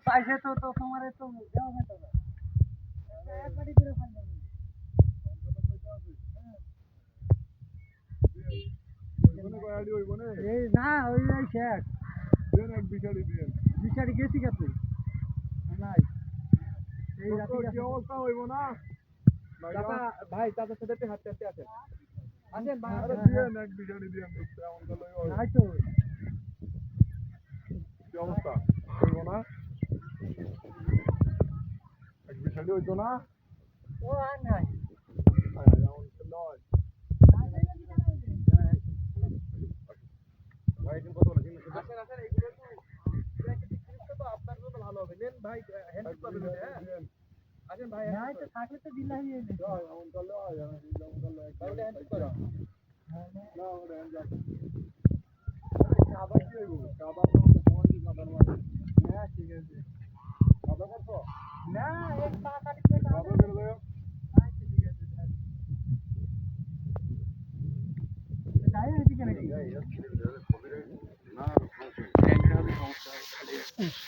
পাইছে তো তো তোমারে তো দেওয়া যেত না এক বাড়ি করে ফাইল এই না ওই ওই শেখ দেন এক বিশারি গেছি কাছে নাই এই রাতে কি অবস্থা হইব না চাচা ভাই চাচার সাথে হাঁটতে হাঁটতে আসেন আসেন ভাই আরে দেন এক বিশারি দেন এমন করলে নাই তো কি অবস্থা হইব না এক বিশারি হইতো না ও আর নাই এমন নয় ভাই তুমি কত বলেছেন আসেন আসেন এগুলো তো আপনার জন্য ভালো হবে নেন ভাই হেল্প করবেন হ্যাঁ আসেন ভাই নাই তো থাকলে তো দিলাই এই না এমন করলে হয় না এমন করলে তাহলে হেল্প করো না ওরে হেল্প আবার কি হইব আবার তো তোমার কি আবার হ্যাঁ ঠিক আছে আবার করছো না এক পা কাটি দিয়ে আবার করে দাও আচ্ছা ঠিক আছে যাই না ঠিক আছে না